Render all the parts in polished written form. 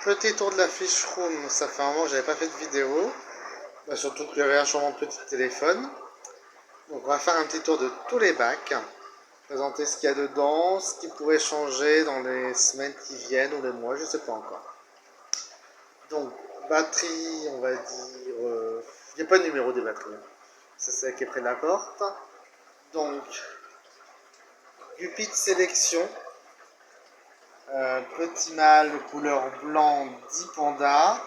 petit tour de la fiche room, ça fait un moment que j'avais pas fait de vidéo, surtout que j'avais un changement de petit téléphone. Donc on va faire un petit tour de tous les bacs, présenter ce qu'il y a dedans, ce qui pourrait changer dans les semaines qui viennent ou les mois, je sais pas encore. Donc batterie, on va dire, il n'y a pas de numéro des batteries, c'est celle qui est près de la porte. Donc Guppy de sélection, petit mâle couleur blanc 10 pandas.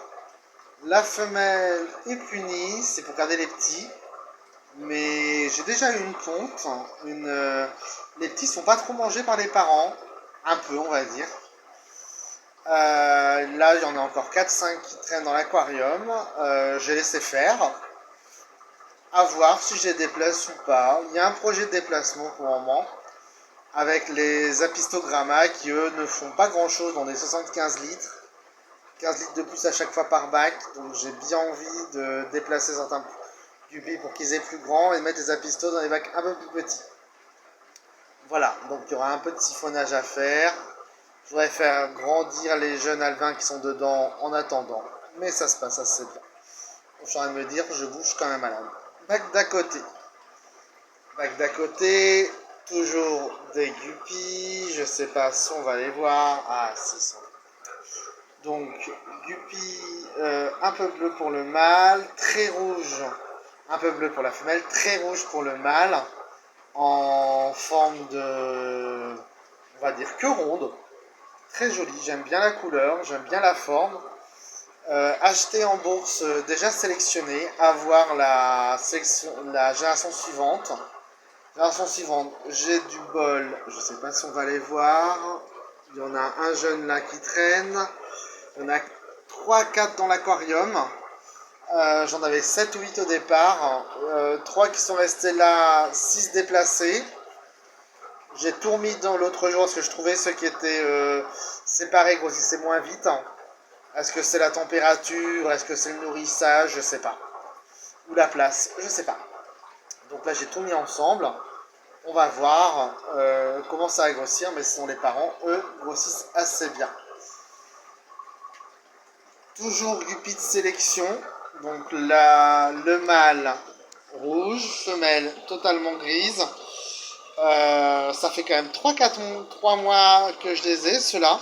La femelle est punie, c'est pour garder les petits. Mais j'ai déjà eu une ponte. Les petits sont pas trop mangés par les parents. Un peu, on va dire. Là, il y en a encore 4-5 qui traînent dans l'aquarium. J'ai laissé faire. À voir si je les déplace ou pas. Il y a un projet de déplacement pour le moment. Avec les apistogrammas qui, eux, ne font pas grand-chose dans des 75 litres. 15 litres de plus à chaque fois par bac, donc j'ai bien envie de déplacer certains Guppy pour qu'ils aient plus grand et de mettre des apistos dans des bacs un peu plus petits. Voilà, donc il y aura un peu de siphonnage à faire. Je voudrais faire grandir les jeunes alevins qui sont dedans en attendant, mais ça se passe assez bien. Je suis en train de me dire, je bouge quand même à la bac d'à côté. Bac d'à côté, toujours des Guppy, je sais pas si on va les voir. Ah, si, sont. Donc, Guppy un peu bleu pour le mâle, très rouge, un peu bleu pour la femelle, très rouge pour le mâle, en forme de, on va dire, queue ronde. Très joli, j'aime bien la couleur, j'aime bien la forme. Acheté en bourse, déjà sélectionné, à voir la génération suivante. J'ai du bol, je ne sais pas si on va les voir. Il y en a un jeune là qui traîne. Il y en a 3-4 dans l'aquarium. J'en avais 7 ou 8 au départ. 3 qui sont restés là, 6 déplacés. J'ai tout remis dans l'autre jour parce que je trouvais ceux qui étaient séparés grossissaient moins vite. Est-ce que c'est la température? Est-ce que c'est le nourrissage? Je sais pas. Ou la place? Je sais pas. Donc là j'ai tout mis ensemble. On va voir comment ça va grossir, mais sinon les parents, eux, grossissent assez bien. Toujours Guppy de sélection. Donc le mâle rouge, femelle totalement grise. Ça fait quand même 3 mois que je les ai, ceux-là.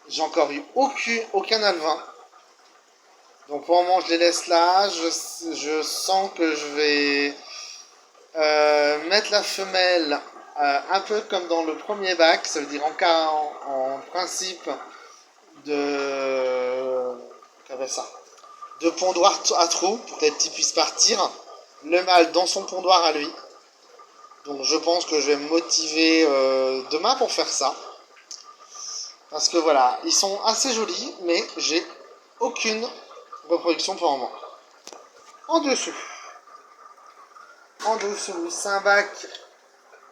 J'ai encore eu aucun alevin. Donc pour le moment, je les laisse là. Je sens que je vais mettre la femelle un peu comme dans le premier bac. Ça veut dire en principe de... de pondoir à trous pour que les petits puissent partir. Le mâle dans son pondoir à lui. Donc je pense que je vais me motiver demain pour faire ça. Parce que voilà, ils sont assez jolis, mais j'ai aucune reproduction pour le moment. En dessous, c'est un bac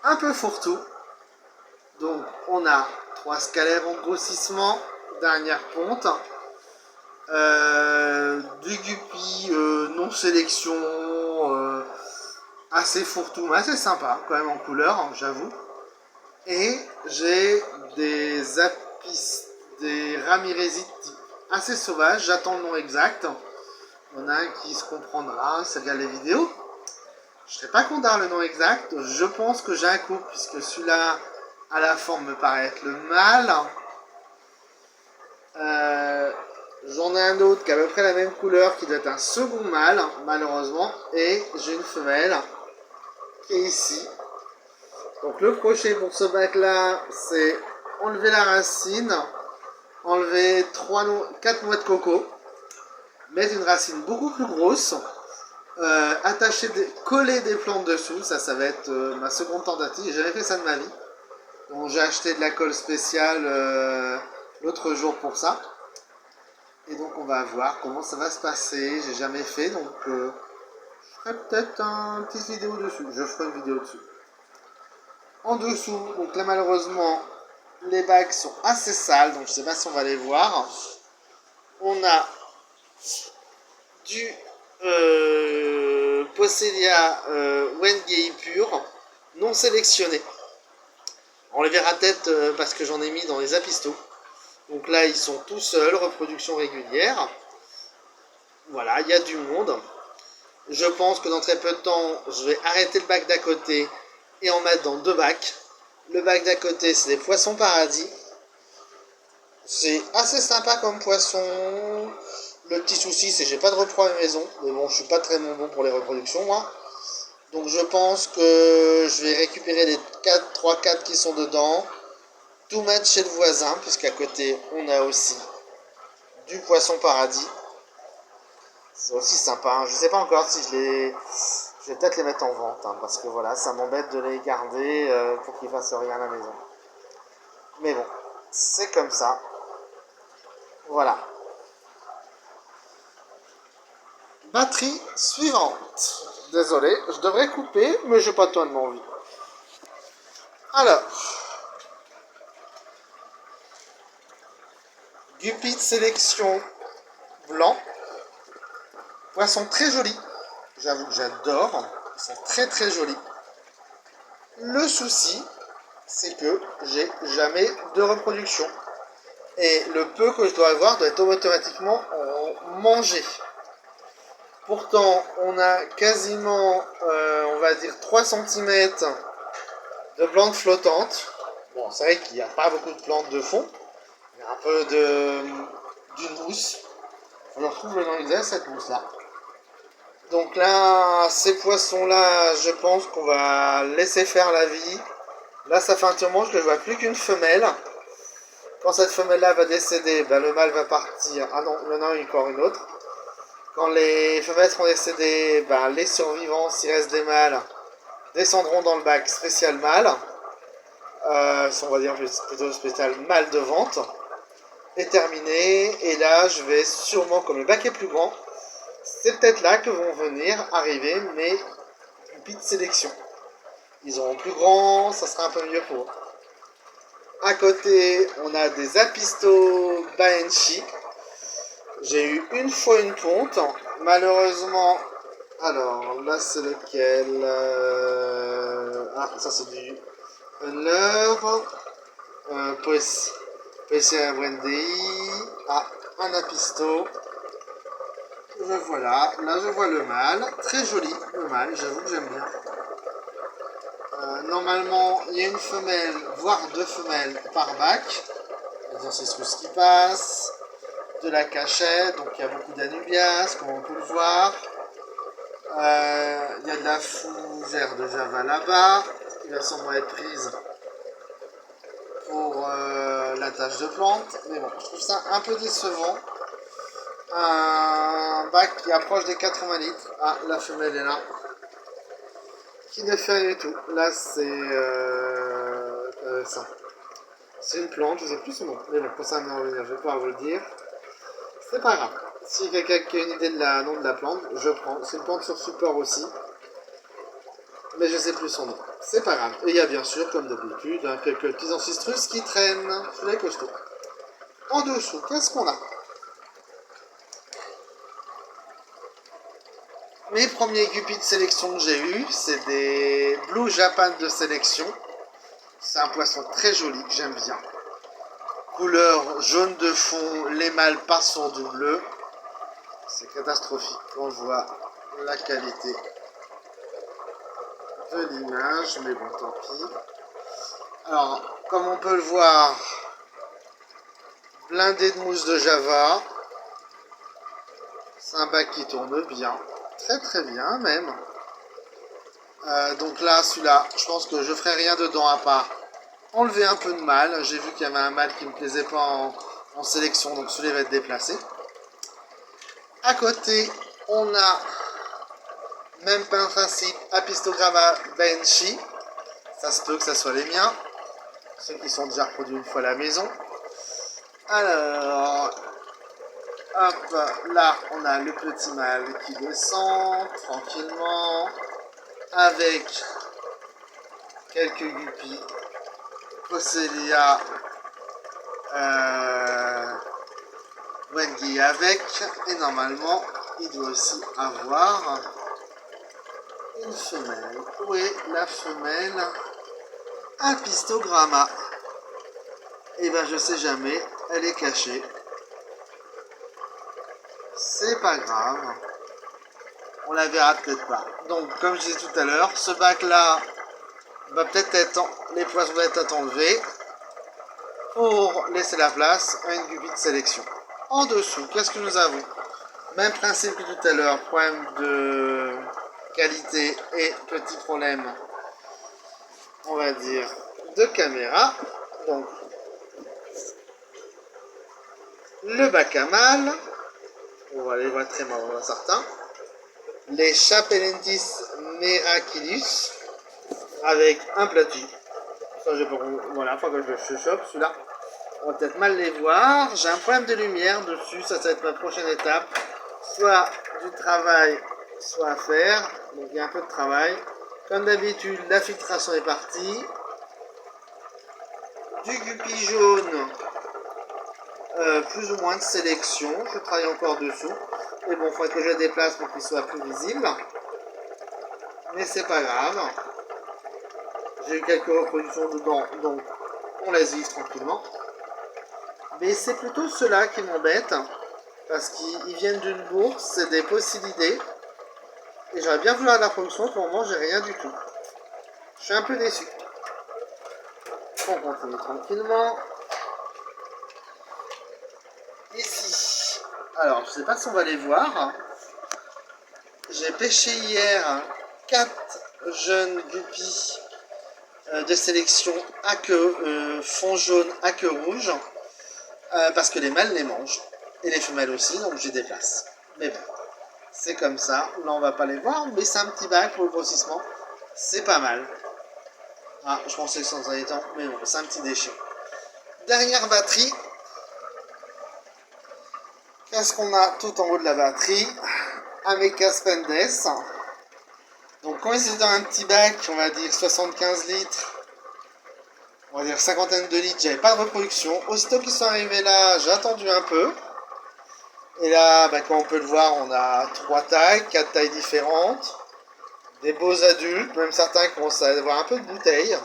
un peu fourre-tout. Donc on a 3 scalaires en grossissement, dernière ponte. Du Guppy non sélection, assez fourre-tout, mais assez sympa quand même en couleur, hein, j'avoue. Et j'ai des Ramirezite assez sauvages, j'attends le nom exact. Il y en a un qui se comprendra, ça regarde les vidéos. Je ne serais pas content d'avoir le nom exact, je pense que j'ai un couple, puisque celui-là à la forme me paraît être le mâle. J'en ai un autre qui a à peu près la même couleur, qui doit être un second mâle, malheureusement, et j'ai une femelle qui est ici. Donc le projet pour ce bac là, c'est enlever la racine, enlever 4 noix de coco, mettre une racine beaucoup plus grosse, coller des plantes dessous, ça va être ma seconde tentative, j'ai jamais fait ça de ma vie. Donc j'ai acheté de la colle spéciale l'autre jour pour ça. Et donc on va voir comment ça va se passer, j'ai jamais fait, donc je ferai peut-être une petite vidéo dessus, je ferai une vidéo dessus. En dessous, donc là malheureusement, les bacs sont assez sales, donc je ne sais pas si on va les voir. On a du Poecilia Wengei pur, non sélectionné. On les verra peut-être parce que j'en ai mis dans les apistos. Donc là, ils sont tout seuls, reproduction régulière. Voilà, il y a du monde. Je pense que dans très peu de temps, je vais arrêter le bac d'à côté et en mettre dans deux bacs. Le bac d'à côté, c'est des poissons paradis. C'est assez sympa comme poisson. Le petit souci, c'est que j'ai pas de repro à la maison. Mais bon, je suis pas très bon pour les reproductions, moi. Donc je pense que je vais récupérer les 3-4 qui sont dedans. Tout mettre chez le voisin, puisqu'à côté, on a aussi du poisson paradis. C'est aussi sympa, hein. Je sais pas encore si je vais peut-être les mettre en vente, hein, parce que voilà, ça m'embête de les garder pour qu'ils fassent rien à la maison. Mais bon, c'est comme ça. Voilà. Batterie suivante. Désolé, je devrais couper, mais j'ai pas tellement envie. Alors, Guppy de sélection blanc. Poisson très joli. J'avoue que j'adore. Ils sont très très jolis. Le souci, c'est que j'ai jamais de reproduction. Et le peu que je dois avoir doit être automatiquement mangé. Pourtant, on a quasiment, on va dire, 3 cm de plantes flottantes. Bon, c'est vrai qu'il n'y a pas beaucoup de plantes de fond. Il y a un peu d'une mousse. On retrouve le nom exact, cette mousse-là. Donc là, ces poissons-là, je pense qu'on va laisser faire la vie. Là, ça fait un petit moment que je ne vois plus qu'une femelle. Quand cette femelle-là va décéder, ben, le mâle va partir. Ah non, il y en a encore une autre. Quand les femelles seront décédées, ben, les survivants, s'il reste des mâles, descendront dans le bac spécial mâle. On va dire plutôt spécial mâle de vente. Est terminé. Et là, je vais sûrement, comme le bac est plus grand, c'est peut-être là que vont venir arriver mes pupilles de sélection. Ils auront plus grand, ça sera un peu mieux pour eux. À côté, on a des Apisto Banshee. J'ai eu une fois une ponte. Malheureusement, alors là c'est lequel Ah, ça c'est du Hunler. Poessia Wendy. Ah, un Apisto. Le voilà. Là je vois le mâle. Très joli le mâle, j'avoue que j'aime bien. Normalement, il y a une femelle, voire deux femelles par bac. C'est tout ce qui passe. De la cachette, donc il y a beaucoup d'anubias, comme on peut le voir. Il y a de la fougère de Java là-bas, qui va sûrement être prise pour la tâche de plante. Mais bon, je trouve ça un peu décevant. Un bac qui approche des 80 litres. Ah, la femelle est là. Qui ne fait rien du tout. Là, c'est ça. C'est une plante, je sais plus son nom. Mais bon, pour ça, je ne vais pas vous le dire. C'est pas grave. Si quelqu'un qui a une idée de la nom de la plante, je prends. C'est une plante sur support aussi. Mais je sais plus son nom. C'est pas grave. Et il y a bien sûr, comme d'habitude, quelques petits ancistrus qui traînent sous les costauds. En dessous, qu'est-ce qu'on a? Mes premiers guppies de sélection que j'ai eu, c'est des Blue Japan de sélection. C'est un poisson très joli que j'aime bien. Couleur jaune de fond, les mâles passent sur du bleu. C'est catastrophique quand je vois la qualité de l'image, mais bon, tant pis. Alors, comme on peut le voir, blindé de mousse de Java. C'est un bac qui tourne bien, très très bien même. Donc là, celui-là, je pense que je ferai rien dedans à part enlever un peu de mâle. J'ai vu qu'il y avait un mâle qui ne me plaisait pas en sélection, donc celui-là va être déplacé. À côté, on a même principe Apistogramma Banshee. Ça se peut que ça soit les miens, ceux qui sont déjà reproduits une fois à la maison. Alors, hop, là on a le petit mâle qui descend tranquillement avec quelques guppies Pocelia Wengi avec, et normalement il doit aussi avoir une femelle. Où est la femelle Apistogramma? Et ben je sais jamais, elle est cachée. C'est pas grave. On la verra peut-être pas. Donc, comme je disais tout à l'heure, ce bac-là va peut-être être... Les poissons vont être enlevés pour laisser la place à une guppy de sélection. En dessous, qu'est-ce que nous avons? Même principe que tout à l'heure, problème de qualité et petit problème, on va dire, de caméra. Donc, le bac à mal, on va les voir très mal dans certains, les Chapelentis Miraculus avec un platy. Ça, voilà, faut que je le chope, celui-là. On va peut-être mal les voir. J'ai un problème de lumière dessus, ça va être ma prochaine étape. Soit du travail, soit à faire. Donc il y a un peu de travail. Comme d'habitude, la filtration est partie. Du guppy jaune, plus ou moins de sélection. Je travaille encore dessous. Mais bon, il faudrait que je le déplace pour qu'il soit plus visible. Mais c'est pas grave. J'ai eu quelques reproductions dedans, donc on laisse vivre tranquillement. Mais c'est plutôt ceux-là qui m'embêtent, parce qu'ils viennent d'une bourse, c'est des possididés. Et j'aurais bien voulu avoir de la production, pour le moment j'ai rien du tout. Je suis un peu déçu. On continue tranquillement. Ici, alors je sais pas si on va les voir. J'ai pêché hier 4 jeunes guppies de sélection à queue, fond jaune à queue rouge, parce que les mâles les mangent, et les femelles aussi, donc je les déplace. Mais bon, c'est comme ça, là on va pas les voir, mais c'est un petit bac pour le grossissement, c'est pas mal. Ah, je pensais que ça en allait temps, mais bon, c'est un petit déchet. Dernière batterie. Qu'est-ce qu'on a tout en haut de la batterie? Ameca Spendes. Donc quand ils étaient dans un petit bac, on va dire 75 litres, on va dire cinquantaine de litres, j'avais pas de reproduction. Aussitôt qu'ils sont arrivés là, j'ai attendu un peu. Et là, bah, comme on peut le voir, on a 3 tailles, 4 tailles différentes. Des beaux adultes, même certains commencent à avoir un peu de bouteilles.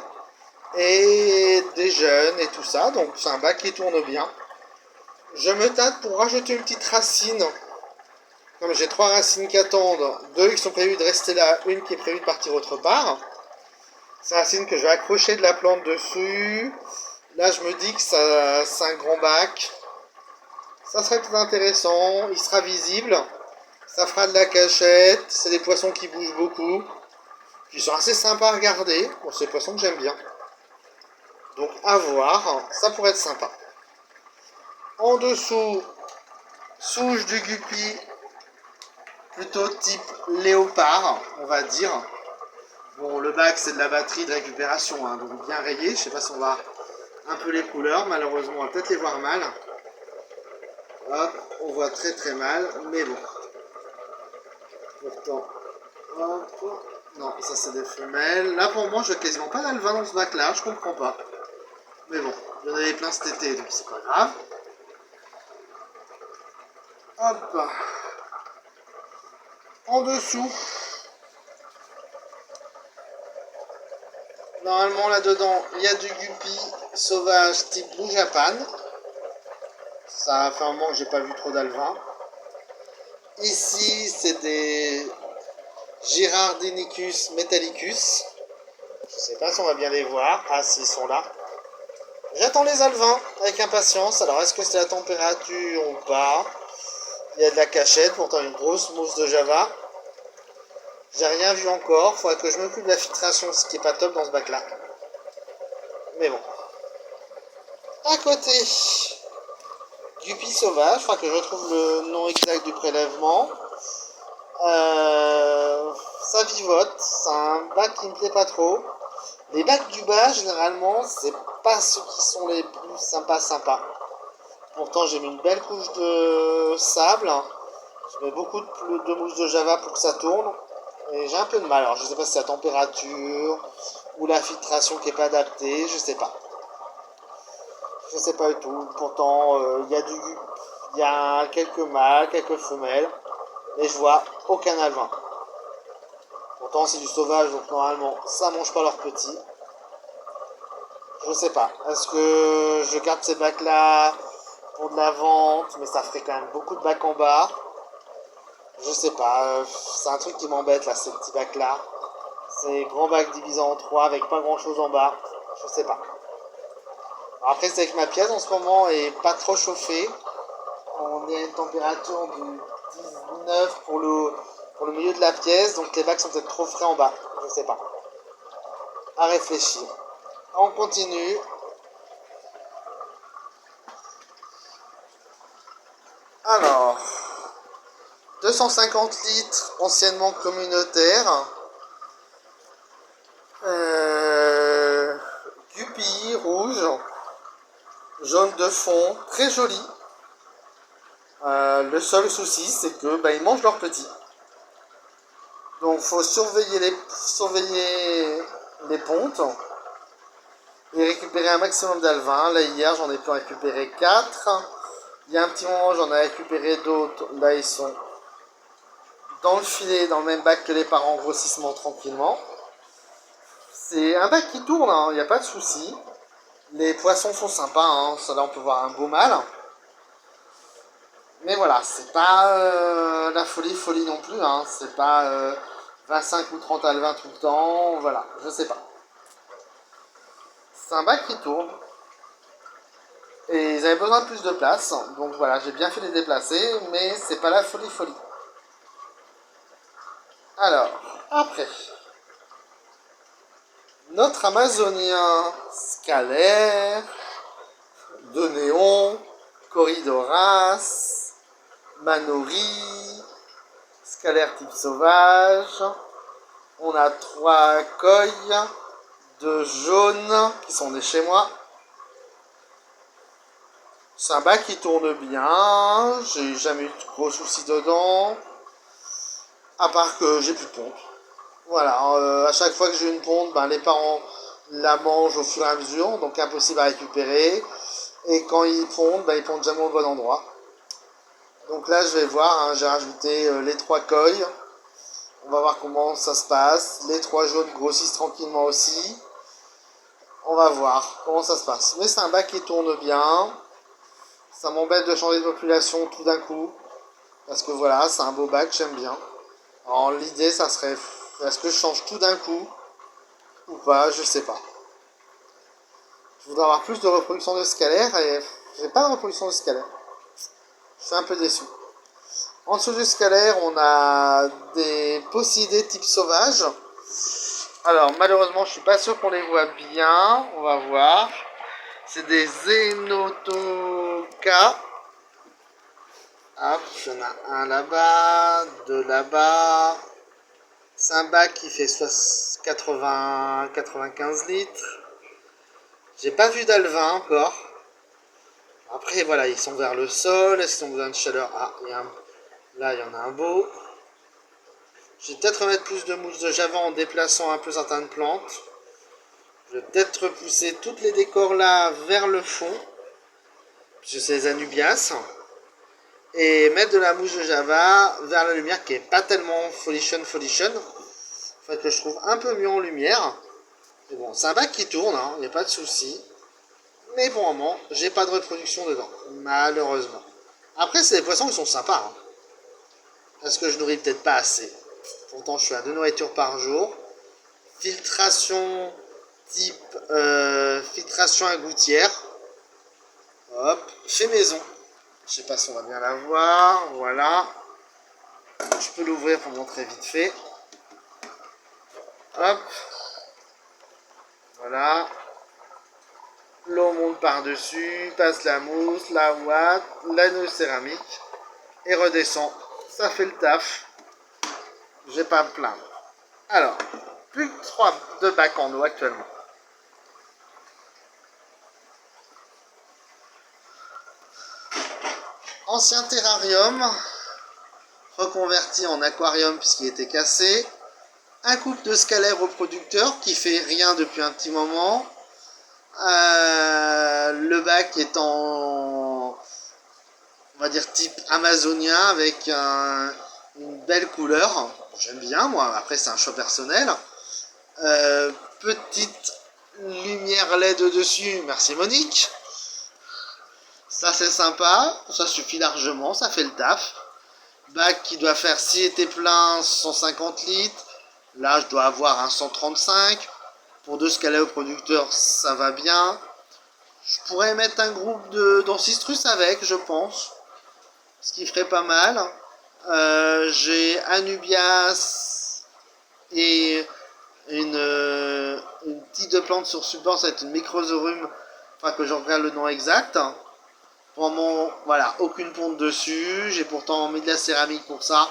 Et des jeunes et tout ça, donc c'est un bac qui tourne bien. Je me tâte pour rajouter une petite racine. Comme j'ai 3 racines qui attendent, 2 qui sont prévues de rester là, une qui est prévue de partir autre part. C'est une racine que je vais accrocher de la plante dessus. Là, je me dis que ça, c'est un grand bac. Ça serait peut-être intéressant. Il sera visible. Ça fera de la cachette. C'est des poissons qui bougent beaucoup. Qui sont assez sympas à regarder. Bon, c'est des poissons que j'aime bien. Donc, à voir. Ça pourrait être sympa. En dessous, souche du guppy. Plutôt type léopard, on va dire. Bon, le bac, c'est de la batterie de récupération, hein, donc bien rayé. Je sais pas si on voit un peu les couleurs. Malheureusement, on va peut-être les voir mal. Hop, on voit très très mal, mais bon. Pourtant, hop. Non, ça c'est des femelles. Là, pour moi, je vois quasiment pas d'alvin dans ce bac-là. Je comprends pas. Mais bon, il y en avait plein cet été, donc c'est pas grave. Hop. En dessous. Normalement, là-dedans, il y a du guppy sauvage type Blue Japan. Ça fait un moment que j'ai pas vu trop d'alvins. Ici, c'est des Girardinicus metallicus. Je sais pas si on va bien les voir. Ah, s'ils sont là. J'attends les alvins avec impatience. Alors, est-ce que c'est la température ou pas? Il y a de la cachette, pourtant une grosse mousse de Java. J'ai rien vu encore. Faudrait que je m'occupe de la filtration, ce qui est pas top dans ce bac-là. Mais bon. À côté, guppy sauvage. Il faudra que je retrouve le nom exact du prélèvement. Ça vivote. C'est un bac qui me plaît pas trop. Les bacs du bas, généralement, c'est pas ceux qui sont les plus sympas. Pourtant, j'ai mis une belle couche de sable. Je mets beaucoup de mousse de Java pour que ça tourne. Et j'ai un peu de mal. Alors, je sais pas si c'est la température ou la filtration qui est pas adaptée. Je sais pas. Je sais pas du tout. Pourtant, il y a quelques mâles, quelques femelles. Mais je vois aucun alvin. Pourtant, c'est du sauvage, donc normalement, ça mange pas leurs petits. Je sais pas. Est-ce que je garde ces bacs-là pour de la vente, mais ça ferait quand même beaucoup de bacs en bas. Je sais pas, c'est un truc qui m'embête là, ces petits bacs là. Ces grands bacs divisés en trois avec pas grand chose en bas. Je sais pas. Après, c'est que ma pièce en ce moment est pas trop chauffée. On est à une température du 19 pour le milieu de la pièce, donc les bacs sont peut-être trop frais en bas. Je sais pas. À réfléchir. On continue. Alors, 250 litres anciennement communautaire. Guppy rouge, jaune de fond, très joli. Le seul souci, c'est que ils mangent leurs petits. Donc, faut surveiller les pontes et récupérer un maximum d'alevins. Là, hier, j'en ai pu récupérer 4. Il y a un petit moment, j'en ai récupéré d'autres. Là, ils sont dans le filet, dans le même bac que les parents, grossissement tranquillement. C'est un bac qui tourne, il n'y a pas de souci. Les poissons sont sympas, hein. Ça, là, on peut voir un beau mâle. Mais voilà, c'est pas la folie non plus, hein. C'est pas 25 ou 30 alevins tout le temps, voilà, je sais pas. C'est un bac qui tourne. Et ils avaient besoin de plus de place, donc voilà, j'ai bien fait les déplacer, mais c'est pas la folie. Alors, après, notre amazonien scalaire, de néon, Corridoras, Manori, scalaire type sauvage. On a 3 coilles de jaune qui sont des chez moi. C'est un bac qui tourne bien, j'ai jamais eu de gros soucis dedans, à part que j'ai plus de ponte. Voilà, à chaque fois que j'ai une ponte, les parents la mangent au fur et à mesure, donc impossible à récupérer. Et quand ils pondent, ils pondent jamais au bon endroit. Donc là, je vais voir, hein, j'ai rajouté les 3 coilles. On va voir comment ça se passe. Les 3 jaunes grossissent tranquillement aussi. On va voir comment ça se passe. Mais c'est un bac qui tourne bien. Ça m'embête de changer de population tout d'un coup. Parce que voilà, c'est un beau bac, j'aime bien. Alors l'idée, ça serait, est-ce que je change tout d'un coup ou pas, je sais pas. Je voudrais avoir plus de reproduction de scalaire et j'ai pas de reproduction de scalaire. Je suis un peu déçu. En dessous du scalaire, on a des possidés type sauvage. Alors malheureusement, je suis pas sûr qu'on les voit bien. On va voir. C'est des Zenotoka. Hop, il y en a un là-bas, 2 là-bas. C'est un bac qui fait 95 litres. J'ai pas vu d'alevin encore. Après, voilà, ils sont vers le sol. Est-ce qu'ils ont besoin de chaleur? Ah, là, il y en a un beau. Je vais peut-être remettre plus de mousse de Java en déplaçant un peu certaines plantes. Je vais peut-être repousser toutes les décors là vers le fond. Puisque c'est les Anubias. Et mettre de la mousse de Java vers la lumière qui est pas tellement folichon. Enfin, que je trouve un peu mieux en lumière. Mais bon, c'est un bac qui tourne, il n'y a pas de souci. Mais pour le moment, j'ai pas de reproduction dedans, malheureusement. Après, c'est des poissons qui sont sympas. Parce que je nourris peut-être pas assez. Pourtant, je suis à 2 nourritures par jour. Filtration type filtration à gouttière. Hop, fait maison. Je sais pas si on va bien la voir. Voilà. Je peux l'ouvrir pour montrer vite fait. Hop. Voilà. L'eau monte par-dessus, passe la mousse, la ouate, l'anneau céramique et redescend. Ça fait le taf. J'ai pas à me plaindre. Alors, plus que 2 bacs en eau actuellement. Ancien terrarium, reconverti en aquarium puisqu'il était cassé. Un couple de scalaires reproducteurs qui fait rien depuis un petit moment. Le bac est en, on va dire, type amazonien avec une belle couleur. J'aime bien, moi. Après, c'est un choix personnel. Petite lumière LED dessus. Merci, Monique. Ça c'est sympa, ça suffit largement, ça fait le taf. Bac qui doit faire, si était plein, 150 litres. Là, je dois avoir un 135. Pour 2 scalés au producteur, ça va bien. Je pourrais mettre un groupe d'Ancistrus avec, je pense. Ce qui ferait pas mal. J'ai Anubias et une petite de plante sur support, ça va être une Microzorum. Enfin, que je regarde le nom exact. Pour mon, voilà, aucune ponte dessus. J'ai pourtant mis de la céramique pour ça.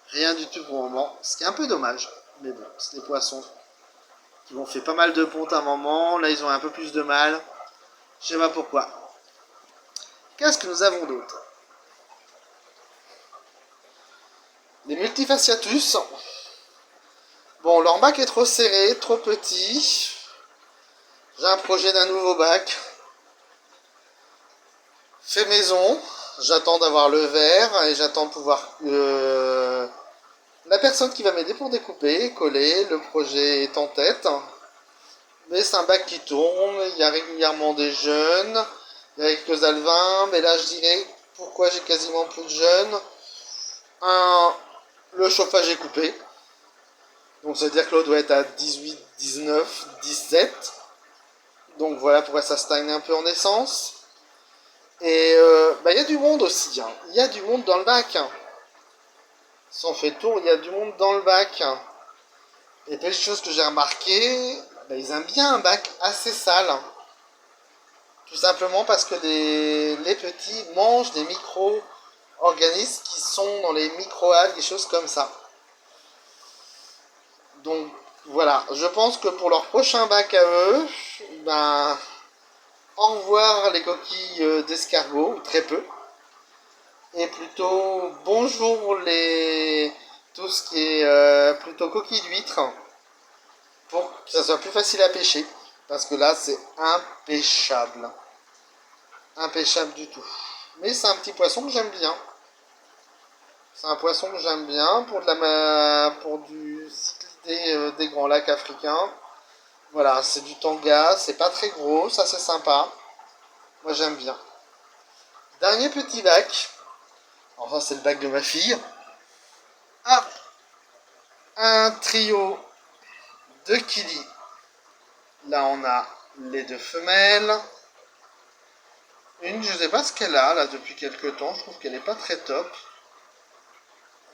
Rien du tout pour le moment. Ce qui est un peu dommage. Mais bon, c'est des poissons qui ont fait pas mal de pontes à un moment. Là, ils ont un peu plus de mal. Je sais pas pourquoi. Qu'est-ce que nous avons d'autre? Les multifasciatus. Bon, leur bac est trop serré, trop petit. J'ai un projet d'un nouveau bac. Fait maison. J'attends d'avoir le verre et j'attends de pouvoir... la personne qui va m'aider pour découper, coller, le projet est en tête. Mais c'est un bac qui tourne, il y a régulièrement des jeunes, il y a quelques alevins, mais là je dirais pourquoi j'ai quasiment plus de jeunes. Le chauffage est coupé. Donc ça veut dire que l'eau doit être à 18, 19, 17. Donc voilà pourquoi ça stagne un peu en essence. Et il y a du monde aussi. Hein. Il y a du monde dans le bac. Si on fait le tour, il y a du monde dans le bac. Et petite chose que j'ai remarqué, ils aiment bien un bac assez sale. Tout simplement parce que les petits mangent des micro-organismes qui sont dans les micro-algues, des choses comme ça. Donc voilà, je pense que pour leur prochain bac à eux, au revoir les coquilles d'escargot, très peu. Et plutôt bonjour tout ce qui est plutôt coquilles d'huîtres, pour que ça soit plus facile à pêcher. Parce que là, c'est impêchable. Impêchable du tout. Mais c'est un petit poisson que j'aime bien. C'est un poisson que j'aime bien pour du cyclidé des grands lacs africains. Voilà, c'est du tanga, c'est pas très gros, ça c'est sympa. Moi j'aime bien. Dernier petit bac. Enfin, c'est le bac de ma fille. Hop, un trio de kili. Là on a les deux femelles. Une, je sais pas ce qu'elle a là depuis quelques temps, je trouve qu'elle est pas très top.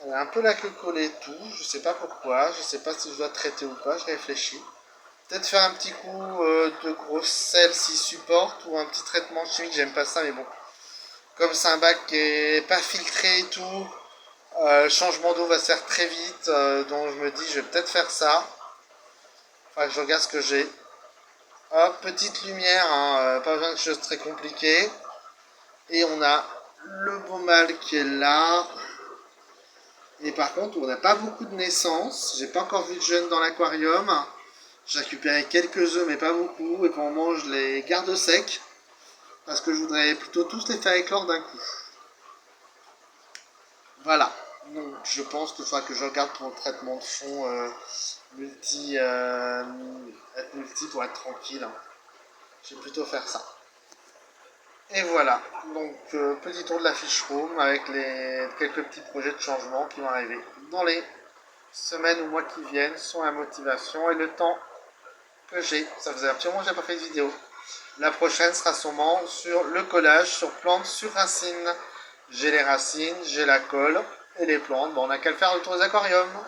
Elle a un peu la queue collée et tout, je sais pas pourquoi, je sais pas si je dois traiter ou pas, je réfléchis. Peut-être faire un petit coup de grosse sel s'il supporte, ou un petit traitement chimique, j'aime pas ça, mais bon. Comme c'est un bac qui est pas filtré et tout, le changement d'eau va se faire très vite, donc je me dis je vais peut-être faire ça. Enfin, que je regarde ce que j'ai. Hop, petite lumière, hein, pas besoin de choses très compliquées. Et on a le beau mâle qui est là. Et par contre, on n'a pas beaucoup de naissances. J'ai pas encore vu de jeunes dans l'aquarium. J'ai récupéré quelques œufs, mais pas beaucoup. Et pour le moment, je les garde secs. Parce que je voudrais plutôt tous les faire éclore d'un coup. Voilà. Donc, je pense qu'il faudra que je regarde pour le traitement de fond multi pour être tranquille. Je vais plutôt faire ça. Et voilà. Donc, petit tour de la fiche room avec quelques petits projets de changement qui vont arriver dans les semaines ou mois qui viennent, sur la motivation et le temps que j'ai. Ça faisait un petit moment que j'ai pas fait de vidéo. La prochaine sera sûrement sur le collage sur plantes sur racines. J'ai les racines, j'ai la colle et les plantes. Bon, on n'a qu'à le faire le tour des aquariums.